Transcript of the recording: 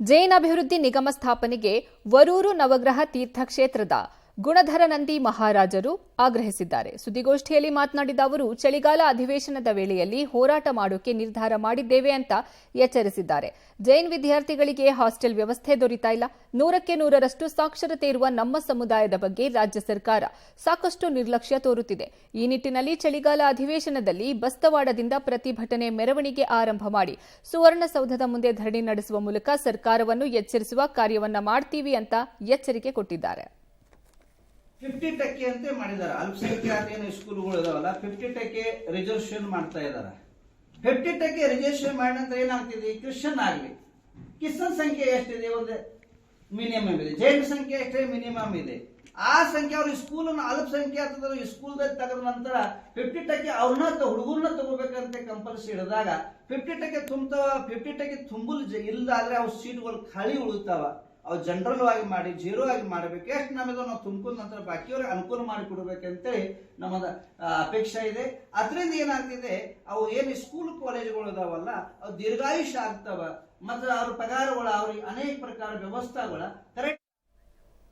ಜೈನ್ ಅಭಿವೃದ್ಧಿ ನಿಗಮ ಸ್ಥಾಪನೆಗೆ ವರೂರು ನವಗ್ರಹ ತೀರ್ಥಕ್ಷೇತ್ರದ ಗುಣಧರ ನಂದಿ ಮಹಾರಾಜರು ಆಗ್ರಹಿಸಿದ್ದಾರೆ. ಸುದ್ದಿಗೋಷ್ಠಿಯಲ್ಲಿ ಮಾತನಾಡಿದ ಅವರು, ಚಳಿಗಾಲ ಅಧಿವೇಶನದ ವೇಳೆಯಲ್ಲಿ ಹೋರಾಟ ಮಾಡೋಕೆ ನಿರ್ಧಾರ ಮಾಡಿದ್ದೇವೆ ಅಂತ ಎಚ್ಚರಿಸಿದ್ದಾರೆ. ಜೈನ್ ವಿದ್ಯಾರ್ಥಿಗಳಿಗೆ ಹಾಸ್ಟೆಲ್ ವ್ಯವಸ್ಥೆ ದೊರೀತಾ ಇಲ್ಲ. 100ಕ್ಕೆ 100ರಷ್ಟು ಸಾಕ್ಷರತೆ ಇರುವ ನಮ್ಮ ಸಮುದಾಯದ ಬಗ್ಗೆ ರಾಜ್ಯ ಸರ್ಕಾರ ಸಾಕಷ್ಟು ನಿರ್ಲಕ್ಷ್ಯ ತೋರುತ್ತಿದೆ. ಈ ನಿಟ್ಟಿನಲ್ಲಿ ಚಳಿಗಾಲ ಅಧಿವೇಶನದಲ್ಲಿ ಬಸ್ತವಾಡದಿಂದ ಪ್ರತಿಭಟನೆ ಮೆರವಣಿಗೆ ಆರಂಭ ಮಾಡಿ ಸುವರ್ಣಸೌಧದ ಮುಂದೆ ಧರಣಿ ನಡೆಸುವ ಮೂಲಕ ಸರ್ಕಾರವನ್ನು ಎಚ್ಚರಿಸುವ ಕಾರ್ಯವನ್ನ ಮಾಡ್ತೀವಿ ಅಂತ ಎಚ್ಚರಿಕೆ ಕೊಟ್ಟಿದ್ದಾರೆ. 50% ಅಂತ ಮಾಡಿದ್ದಾರೆ. ಅಲ್ಪಸಂಖ್ಯಾತ ಸ್ಕೂಲ್ಗಳು ಇದಾವಲ್ಲ, 50% ರಿಸರ್ವೇಶನ್ ಮಾಡ್ತಾ ಇದ್ದಾರೆ. 50% ರಿಸರ್ವೇಶನ್ ಮಾಡಿದ ನಂತರ ಏನಾಗ್ತಿದೆ, ಕ್ರಿಶ್ಚಿಯನ್ ಆಗಲಿ, ಕ್ರಿಶ್ಚಿಯನ್ ಸಂಖ್ಯೆ ಎಷ್ಟಿದೆ, ಒಂದು ಮಿನಿಮಮ್ ಇದೆ, ಜೈನ ಸಂಖ್ಯೆ ಎಷ್ಟೇ ಮಿನಿಮಮ್ ಇದೆ. ಆ ಸಂಖ್ಯೆ ಅವ್ರ ಸ್ಕೂಲ್ ಅಲ್ಪಸಂಖ್ಯಾತರು ಸ್ಕೂಲ್ ತೆಗೆದ ನಂತರ 50% ಅವ್ರನ್ನ ಹುಡುಗರನ್ನ ತಗೋಬೇಕಂತ ಕಂಪಲ್ಸರಿ ಹಿಡಿದಾಗ 50% ತುಂಬಲ್ ಇಲ್ದಾದ್ರೆ ಅವ್ರ ಸೀಟ್ಗಳು ಖಾಲಿ ಉಳಿತಾವ. ಅವು ಜನರಲ್ ಆಗಿ ಮಾಡಿ ಜೀರೋ ಆಗಿ ಮಾಡಬೇಕು. ಎಷ್ಟು ನಮಗೆ ನಾವು ತುಂಬಿಕೊಂಡ ನಂತರ ಬಾಕಿಯವ್ರಿಗೆ ಅನುಕೂಲ ಮಾಡಿ ಕೊಡಬೇಕಂತೇಳಿ ನಮ್ಮದ ಅಪೇಕ್ಷೆ ಇದೆ. ಅದರಿಂದ ಏನಾಗ್ತಿದೆ, ಅವು ಏನು ಸ್ಕೂಲ್ ಕಾಲೇಜುಗಳು ಇದಾವಲ್ಲ, ಅವು ದೀರ್ಘಾಯುಷ್ಯ ಆಗ್ತಾವ. ಮತ್ತು ಅವ್ರ ಪಗಾರಗಳ ಅವ್ರಿಗೆ ಅನೇಕ ಪ್ರಕಾರ ವ್ಯವಸ್ಥೆಗಳ ಕರೆಕ್ಟ್